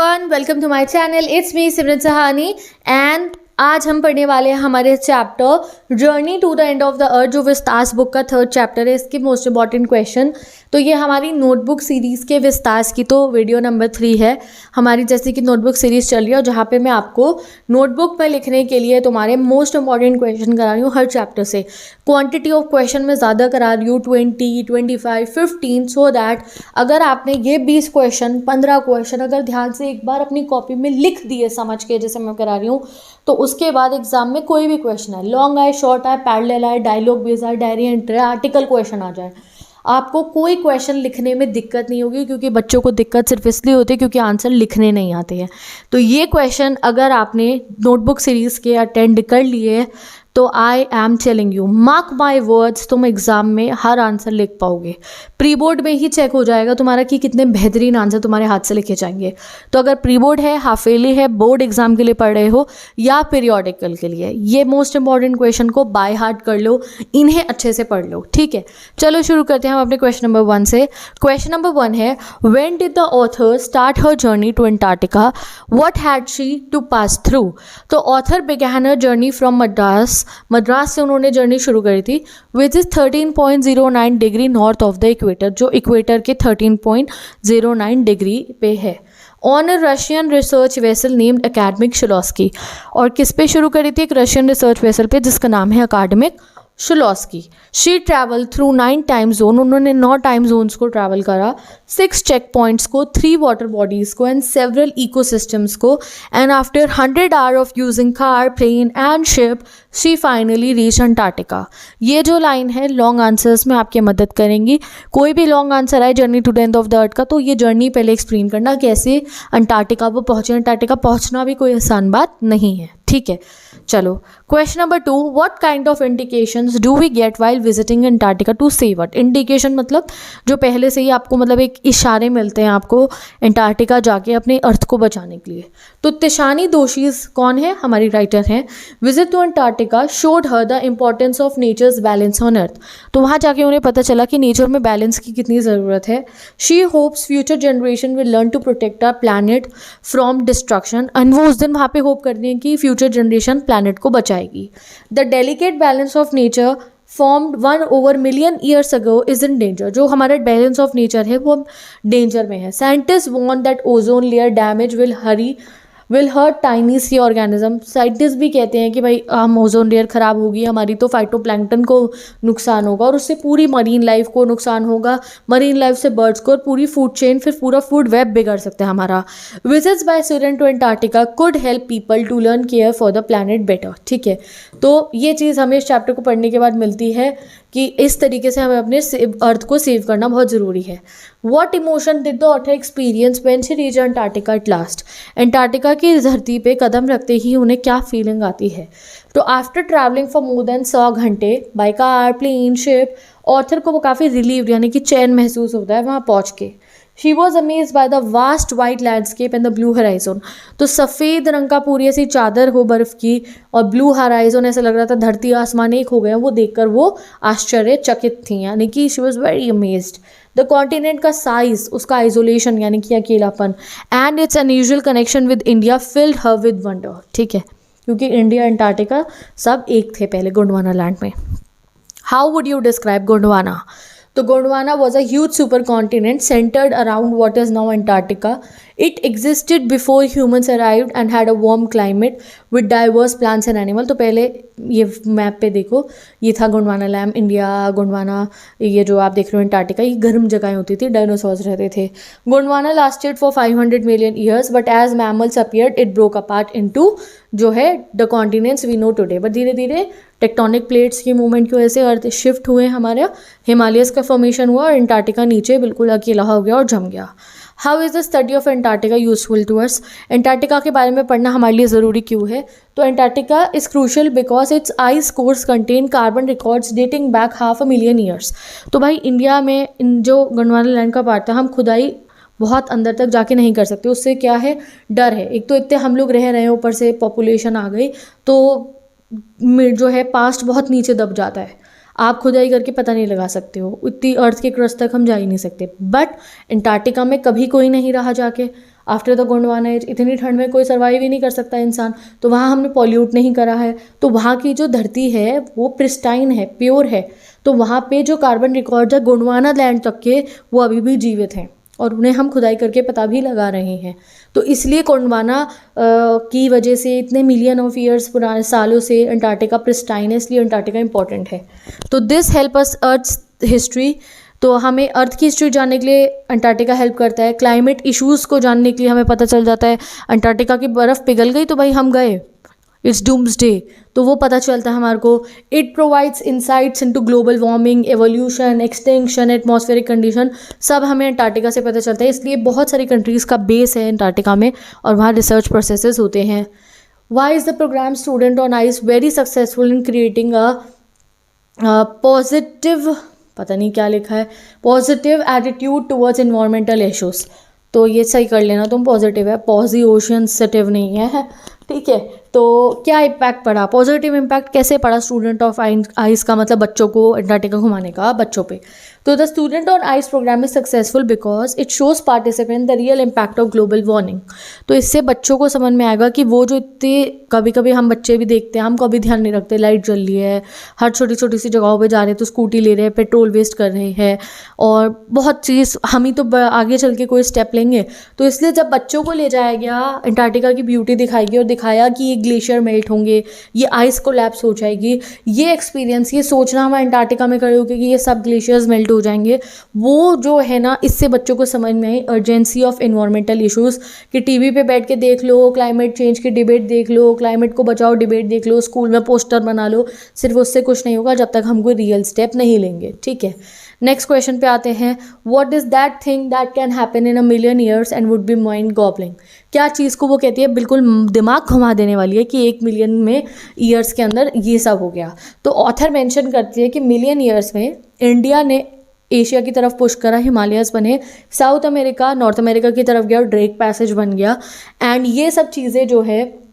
Everyone, welcome to my channel. It's me Simran Sahani and आज हम पढ़ने वाले हैं हमारे chapter journey to the end of the earth, जो विस्तास बुक का थर्ड चैप्टर है। इसके मोस्ट इंपॉर्टेंट क्वेश्चन, तो ये हमारी नोटबुक सीरीज़ के विस्तास की तो वीडियो नंबर 3 है हमारी, जैसे कि नोटबुक सीरीज़ चल रही है और जहाँ पे मैं आपको नोटबुक में लिखने के लिए तुम्हारे मोस्ट इंपॉर्टेंट क्वेश्चन करा रही हूँ हर चैप्टर से। क्वांटिटी ऑफ क्वेश्चन में ज़्यादा करा रही हूँ, 20, 25, 15, सो दैट अगर आपने ये 20 क्वेश्चन 15 क्वेश्चन अगर ध्यान से एक बार अपनी कॉपी में लिख दिए समझ के, जैसे मैं करा रही हूँ, तो उसके बाद एग्जाम में कोई भी क्वेश्चन है, लॉन्ग आए, शॉर्ट आए, पैरेलल आए, डायलॉग बेस्ड आए, डायरी एंट्री, आर्टिकल क्वेश्चन आ जाए, आपको कोई क्वेश्चन लिखने में दिक्कत नहीं होगी। क्योंकि बच्चों को दिक्कत सिर्फ इसलिए होती है क्योंकि आंसर लिखने नहीं आते हैं। तो ये क्वेश्चन अगर आपने नोटबुक सीरीज़ के अटेंड कर लिए तो I am telling you, mark my words, तुम एग्जाम में हर आंसर लिख पाओगे। प्री बोर्ड में ही चेक हो जाएगा तुम्हारा कि कितने बेहतरीन आंसर तुम्हारे हाथ से लिखे जाएंगे। तो अगर प्री बोर्ड है, हाफ ईयरली है, बोर्ड एग्जाम के लिए पढ़ रहे हो या पीरियोडिकल के लिए, ये मोस्ट इंपॉर्टेंट क्वेश्चन को बाय हार्ट कर लो, इन्हें अच्छे से पढ़ लो। ठीक है, चलो शुरू करते हैं हम अपने क्वेश्चन नंबर 1 से। क्वेश्चन नंबर 1 है, when did the author start her journey to Antarctica, what had she to pass through. तो author began her journey from Madras से उन्होंने जर्नी शुरू करी थी, which is 13.09 degree north of the equator, जो equator के 13.09 degree पे है, on a Russian research vessel named Akademik Shiloski. और किस पे शुरू करी थी? एक रशियन रिसर्च वेसल पे जिसका नाम है Akademik Shiloski. She travel through 9 time zone, उन्होंने 9 टाइम जोन्स को ट्रैवल करा, 6 चेक पॉइंट्स को, 3 वाटर बॉडीज़ को एंड सेवरल इकोसिस्टम्स को, and after 100 hour of using car, plane and ship she finally reach Antarctica. ये जो लाइन है long answers में आपकी मदद करेंगी। कोई भी लॉन्ग आंसर आए journey to the end of the earth का, तो ये जर्नी पहले एक्सप्लेन करना कैसे अंटार्कटिका वो पहुँचे। अंटार्कटिका पहुँचना भी कोई आसान बात नहीं है। ठीक है, चलो question number 2, what kind of indications do we get while visiting Antarctica to see what. Indication मतलब जो पहले से ही आपको मतलब एक इशारे मिलते हैं आपको अंटार्कटिका जाके अपने अर्थ को बचाने के लिए। तो तिशानी दोशीज कौन है? हमारी राइटर हैं। Visit to Antarctica showed her the importance of nature's balance on earth. तो वहाँ जाके उन्हें पता चला कि नेचर में बैलेंस की कितनी ज़रूरत है। She hopes future generation will learn to protect our planet from destruction, and वो उस दिन वहाँ पे होप करती हैं कि फ्यूचर जनरेशन प्लैनेट को बचाएगी। The delicate balance of nature formed 1/million years ago is in danger। जो हमारा बैलेंस ऑफ नेचर है वो डेंजर में है। Scientist want that ozone layer damage will hurt tiny sea organism. Scientist भी कहते हैं कि भाई हम ओजोन लेयर ख़राब होगी हमारी तो फाइटोप्लैंक्टन को नुकसान होगा और उससे पूरी मरीन लाइफ को नुकसान होगा, मरीन लाइफ से बर्ड्स को, और पूरी फूड चेन, फिर पूरा फूड वेब बिगड़ सकता है हमारा। Visits by student to Antarctica could help people to learn care for the planet better. ठीक है, तो ये चीज़ हमें इस चैप्टर को पढ़ने के बाद मिलती है कि इस तरीके से हमें अपने अर्थ को सेव करना बहुत ज़रूरी है। What emotion did the author experience when she reach Antarctica at last. Antarctica की धरती पे कदम रखते ही उन्हें क्या फीलिंग आती है? तो after travelling for more than 100 घंटे by car, plane, ship, author को वो काफ़ी रिलीव्ड यानी कि चैन महसूस होता है वहाँ पहुँच के। She was amazed by the vast white landscape and the blue horizon. तो सफ़ेद रंग का पूरी ऐसी चादर हो बर्फ़ की और ब्लू हराइजन, ऐसा लग रहा था धरती आसमान एक हो गया, वो देखकर वो आश्चर्यचकित थी, यानी कि she was very amazed. The continent का साइज, उसका आइसोलेशन यानी कि अकेलापन, and it's unusual connection with India field her with wonder. ठीक है, क्योंकि इंडिया अंटार्कटिका सब एक थे पहले गोंडवाना लैंड में। How would you describe Gondwana? तो Gondwana was a huge supercontinent centered around what is now Antarctica. It existed before humans arrived and had a warm climate with diverse plants and animals। तो पहले ये map पे देखो, ये था Gondwana land, India, Gondwana, ये जो आप देख रहे हो अंटार्कटिका, ये गर्म जगहें होती थी, डायनासोर्स रहते थे। Gondwana lasted for 500 million years, but as mammals appeared it broke apart into जो है the continents we know today. But धीरे धीरे टेक्टोनिक प्लेट्स की मूवमेंट की वजह से अर्थ शिफ्ट हुए, हमारे हिमालयस का फॉर्मेशन हुआ और अंटार्कटिका नीचे बिल्कुल अकेला हो गया और जम गया। How is the study of Antarctica useful to us. Antarctica के बारे में पढ़ना हमारे लिए ज़रूरी क्यों है? तो Antarctica is crucial because it's ice course contain carbon records dating back 500,000 years। तो भाई इंडिया में इन जो गोंडवाना लैंड का पार्ट था, हम खुदाई बहुत अंदर तक जाके नहीं कर सकते। उससे क्या है, डर है। एक तो इतने हम लोग रह रहे हैं, ऊपर से पॉपुलेशन आ गई, तो जो है पास्ट बहुत नीचे दब जाता है। आप खुदाई करके पता नहीं लगा सकते हो, इतनी अर्थ के क्रस्ट तक हम जा ही नहीं सकते। बट अंटार्कटिका में कभी कोई नहीं रहा जाके, आफ्टर द गोंडवाना एज इतनी ठंड में कोई सर्वाइव ही नहीं कर सकता इंसान, तो वहाँ हमने पॉल्यूट नहीं करा है, तो वहाँ की जो धरती है वो प्रिस्टाइन है, प्योर है। तो वहाँ पे जो कार्बन रिकॉर्ड है गोंडवाना लैंड तक के, वो अभी भी जीवित हैं और उन्हें हम खुदाई करके पता भी लगा रहे हैं। तो इसलिए गोंडवाना की वजह से इतने मिलियन ऑफ ईयर्स पुराने सालों से अंटार्कटिका प्रिस्टाइन है, इसलिए अंटार्कटिका इंपॉर्टेंट है। तो this help us earth history, तो हमें अर्थ की हिस्ट्री जानने के लिए अंटार्कटिका हेल्प करता है। क्लाइमेट इश्यूज़ को जानने के लिए हमें पता चल जाता है, अंटार्कटिका की बर्फ़ पिघल गई तो भाई हम गए, इट्स डूम्सडे, तो वो पता चलता है हमारे को। It provides insights into global warming, evolution, extinction, atmospheric condition, सब हमें अंटार्कटिका से पता चलता है। इसलिए बहुत सारी कंट्रीज़ का बेस है अंटार्कटिका में और वहाँ रिसर्च प्रोसेसेस होते हैं। Why is the program student on ice very successful in creating a positive, पता नहीं क्या लिखा है, positive attitude towards environmental issues. तो ये सही कर लेना तुम, पॉजिटिव है, पॉजिटिव नहीं है, ठीक है। तो क्या इम्पैक्ट पड़ा, पॉजिटिव इम्पैक्ट कैसे पड़ा स्टूडेंट ऑफ आइस का मतलब बच्चों को अंटार्कटिका घुमाने का बच्चों पे। तो the student on ice program is successful because it shows participant the real impact of global warming. तो इससे बच्चों को समझ में आएगा कि वो जो इतने, कभी कभी हम बच्चे भी देखते हैं, हम कभी ध्यान नहीं रखते, लाइट जल रही है, हर छोटी छोटी सी जगहों पे जा रहे हैं तो स्कूटी ले रहे हैं, पेट्रोल वेस्ट कर रहे हैं और बहुत चीज़, हम ही तो आगे चल के कोई स्टेप लेंगे। तो इसलिए जब बच्चों को ले जाया गया, अंटार्कटिका की ब्यूटी दिखाई गई और दिखाया कि ये ग्लेशियर मेल्ट होंगे, ये आइस कोलैप्स हो जाएगी, ये एक्सपीरियंस, ये सोचना हम अंटार्कटिका में करे हो कि ये सब ग्लेशियर्स मेल्ट हो जाएंगे, वो जो है ना, इससे बच्चों को समझ में आई अर्जेंसी ऑफ इन्वायरमेंटल इश्यूज़। कि टीवी पे बैठ के देख लो, क्लाइमेट चेंज की डिबेट देख लो, क्लाइमेट को बचाओ डिबेट देख लो, स्कूल में पोस्टर बना लो, सिर्फ उससे कुछ नहीं होगा जब तक हम कोई रियल स्टेप नहीं लेंगे, ठीक है। नेक्स्ट क्वेश्चन पे आते हैं, what is that thing that can happen in a million years and would be mind gobbling. क्या चीज़ को वो कहती है बिल्कुल दिमाग घुमा देने वाली है कि 1 मिलियन में ईयर्स के अंदर ये सब हो गया। तो ऑथर मेंशन करती है कि मिलियन ईयर्स में इंडिया ने एशिया की तरफ पुश करा, हिमालयस बने, साउथ अमेरिका नॉर्थ अमेरिका की तरफ गया और ड्रेक पैसेज बन गया, एंड ये सब चीज़ें जो है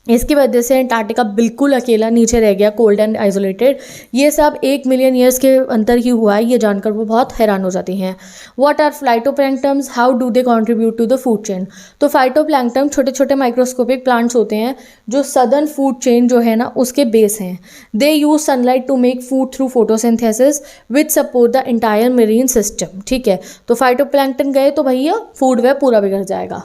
इसकी वजह से अंटार्कटिका बिल्कुल अकेला नीचे रह गया, कोल्ड एंड आइसोलेटेड। ये सब 1 मिलियन ईयर्स के अंतर ही हुआ है, ये जानकर वो बहुत हैरान हो जाती हैं। What are phytoplanktons, how do they contribute to the food chain. तो फाइटोप्लैंक्टन छोटे छोटे माइक्रोस्कोपिक प्लांट्स होते हैं जो सदर्न फूड चेन जो है ना उसके बेस हैं। They use sunlight to make food through photosynthesis which support the entire marine system, ठीक है। तो फाइटोप्लैंक्टन गए तो भैया फूड वेब पूरा बिगड़ जाएगा।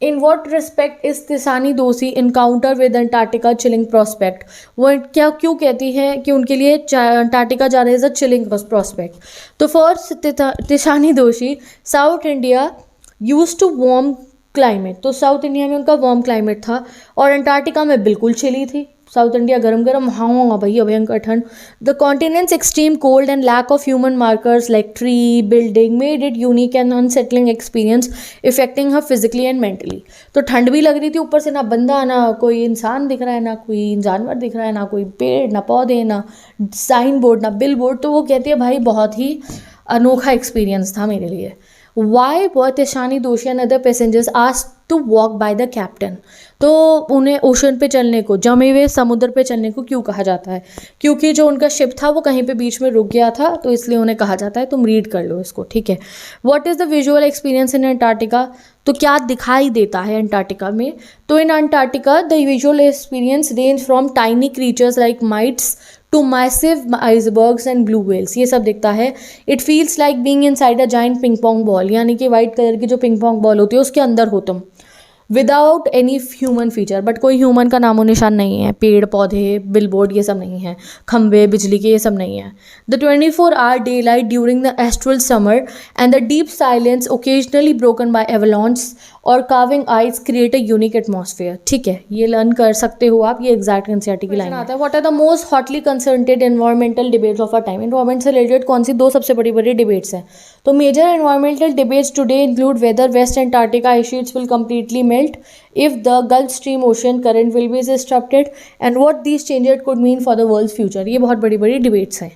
इन वॉट रिस्पेक्ट इज तिसानी दोषी encounter with Antarctica chilling prospect. वो क्या क्यों कहती है कि उनके लिए अंटार्कटिका जाना इज अ चिलिंग प्रोस्पेक्ट। तो first Tishani Doshi South India use to warm climate, तो साउथ इंडिया में उनका वार्म क्लाइमेट था और अंटार्कटिका में बिल्कुल चिली थी। साउथ इंडिया गर्म गर्म, वहाँ होगा भैया भयंकर ठंड। The continents extreme cold and lack of human markers like tree building made it unique and unsettling experience affecting her physically and mentally. तो ठंड भी लग रही थी, ऊपर से ना बंदा, ना कोई इंसान दिख रहा है, ना कोई जानवर दिख रहा है, ना कोई पेड़, ना पौधे, ना साइन बोर्ड, ना बिल बोर्ड। तो वो कहती है भाई बहुत ही अनोखा एक्सपीरियंस था मेरे लिए। Y were Tishani Doshi and other passengers asked to walk by the captain. तो उन्हें ओशन पे चलने को, जमे हुए समुद्र पे चलने को क्यों कहा जाता है? क्योंकि जो उनका शिप था वो कहीं पे बीच में रुक गया था, तो इसलिए उन्हें कहा जाता है। तुम रीड कर लो इसको, ठीक है। What is the visual experience in Antarctica. तो क्या दिखाई देता है अंटार्कटिका में? तो in Antarctica the visual experience range from tiny creatures like mites to massive icebergs and blue whales, ये सब दिखता है। It feels like being inside a giant ping pong ball, यानी कि वाइट कलर की जो पिंग पोंग बॉल होती है उसके अंदर हो तुम, without any human feature. But कोई ह्यूमन का नामो निशान नहीं है, पेड़ पौधे बिलबोर्ड ये सब नहीं है, खंबे बिजली के ये सब नहीं है। The 24-hour daylight during the astral summer and the deep silence occasionally broken by avalanche और carving ice create a unique atmosphere, ठीक है। ये लर्न कर सकते हो आप, ये एग्जैक्ट एनसीईआरटी की लाइन आता है। What are the most hotly concerted environmental debates of our time. Environment से रिलेटेड कौन सी दो सबसे बड़ी बड़ी डिबेट्स हैं? तो major environmental debates today include whether west Antarctica ice sheets will completely melt, if the Gulf Stream ocean current will be disrupted and what these changes could mean for the world's future। ये बहुत बड़ी बड़ी debates हैं।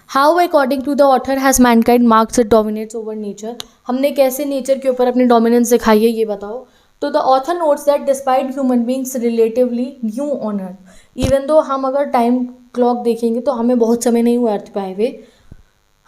How according to the author has mankind marks it dominates over nature। हमने कैसे nature के ऊपर अपनी डोमिनेंस दिखाई है ये बताओ। तो the author notes that despite human beings relatively new on earth, even though हम अगर टाइम क्लॉक देखेंगे तो हमें बहुत समय नहीं हुआ अर्थ पे आए हुए,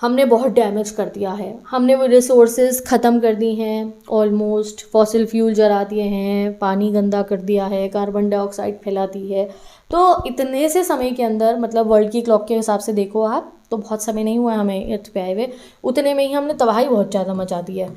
हमने बहुत डैमेज कर दिया है, हमने वो रिसोर्सेज ख़त्म कर दी हैं ऑलमोस्ट, फॉसिल फ्यूल जला दिए हैं, पानी गंदा कर दिया है, कार्बन डाइऑक्साइड फैला दी है। तो इतने से समय के अंदर, मतलब वर्ल्ड की क्लॉक के हिसाब से देखो आप, तो बहुत समय नहीं हुआ है हमें अर्थ पे आए हुए, उतने में ही हमने तबाही बहुत ज़्यादा मचा दी है।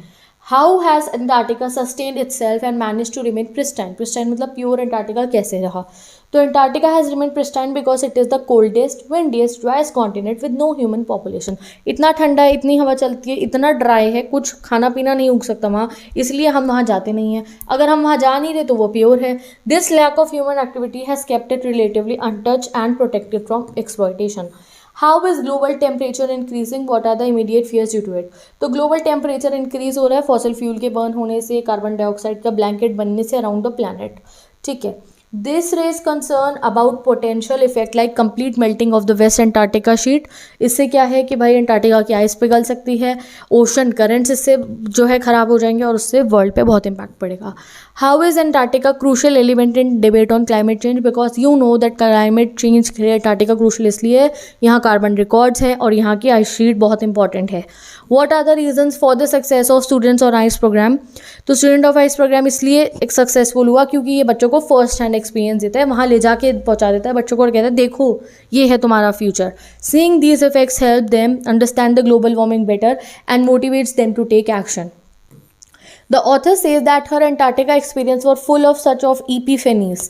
How has Antarctica sustained itself and manage to remain pristine. Pristine मतलब प्योर अंटार्कटिका कैसे रहा? तो Antarctica has remain pristine because it is the coldest windiest driest continent with no human population. इतना ठंडा है, इतनी हवा चलती है, इतना ड्राई है, कुछ खाना पीना नहीं उग सकता वहाँ, इसलिए हम वहाँ जाते नहीं हैं। अगर हम वहाँ जा नहीं रहे तो वो प्योर है। This lack of human activity has kept it relatively untouched and protected from exploitation. How is global temperature increasing, what are the immediate fears due to it. तो ग्लोबल टेम्परेचर इंक्रीज हो रहा है fossil fuel के burn होने से, carbon dioxide का blanket बनने से अराउंड द प्लैनेट, ठीक है। This raise concern about potential effect like complete melting of the west Antarctica sheet. इससे क्या है कि भाई अंटार्कटिका की आइस पिघल सकती है, ओशन करंट्स इससे जो है ख़राब हो जाएंगे और उससे वर्ल्ड पे बहुत इंपैक्ट पड़ेगा। How is Antarctica crucial element in debate on climate change, because you know that climate change के लिए अंटार्कटिका क्रूशियल इसलिए यहाँ कार्बन रिकॉर्ड्स हैं और यहाँ की आइस शीट बहुत इंपॉर्टेंट है। What are the reasons for the success of students on ice program. तो स्टूडेंट ऑफ आइस प्रोग्राम इसलिए एक सक्सेसफुल हुआ क्योंकि ये बच्चों को फर्स्ट हैंड एक्सपीरियंस देता है, वहाँ ले जाके पहुँचा देता है बच्चों को और कहता है देखो ये है तुम्हारा future. Seeing these effects help them understand the global warming better and motivates them to take action. The author says that her Antarctica experience were full of such of epiphanies.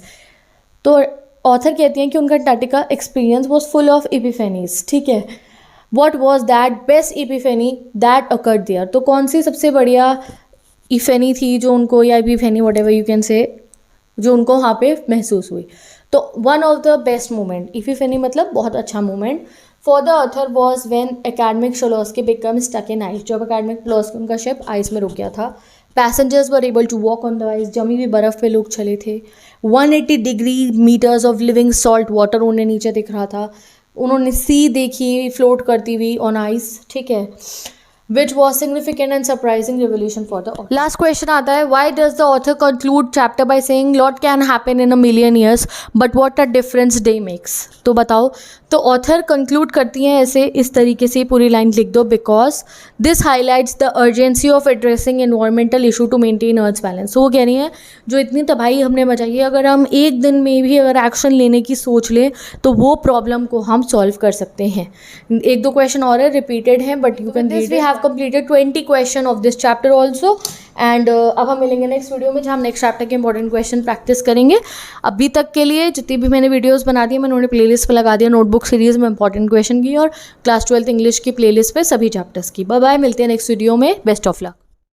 तो ऑथर कहती हैं कि उनका Antarctica experience was full of epiphanies, ठीक है। What was that best epiphany that occurred there? तो कौन सी सबसे बढ़िया इफेनी थी जो उनको, या epiphany whatever you can say, जो उनको वहाँ पे महसूस हुई। तो one of the best moment, epiphany मतलब बहुत अच्छा moment for the author was when Akademik Sholoski become stuck in ice. जब एकेडमिक शोलोस्की उनका शिप आइस में रुक गया था। Passengers were able to walk on the ice, जमी हुई बर्फ़ पे लोग चले थे। 180 degree meters of living salt water उन्हें नीचे दिख रहा था। उन्होंने सी देखी फ्लोट करती हुई ऑन आइस, ठीक है, which was significant and surprising revelation for the author. Last question आता है, why does the author conclude chapter by saying lot can happen in a million years but what a difference day makes। तो बताओ, तो author conclude करती हैं ऐसे, इस तरीके से पूरी लाइन लिख दो, because this highlights the urgency of addressing environmental issue to maintain earth balance. वो कह रही हैं जो इतनी तबाही हमने मचाई है, अगर हम एक दिन में भी अगर एक्शन लेने की सोच लें तो वो प्रॉब्लम को हम सॉल्व कर सकते हैं। एक दो क्वेश्चन और है, रिपीटेड हैं, but you can read. We have completed 20 question of this chapter also and अब हम मिलेंगे नेक्स्ट वीडियो में जहाँ हम नेक्स्ट चैप्टर के इंपॉर्टेंट क्वेश्चन प्रैक्टिस करेंगे। अभी तक के लिए जितनी भी मैंने वीडियोस बना दी मैंने उन्हें प्लेलिस्ट पे लगा दिया, नोटबुक सीरीज़ में इंपॉर्टेंट क्वेश्चन की और क्लास 12th इंग्लिश की प्लेलिस्ट पे सभी चैप्टर्स की। बाय बाय, मिलते हैं नेक्स्ट वीडियो में, बेस्ट ऑफ लक।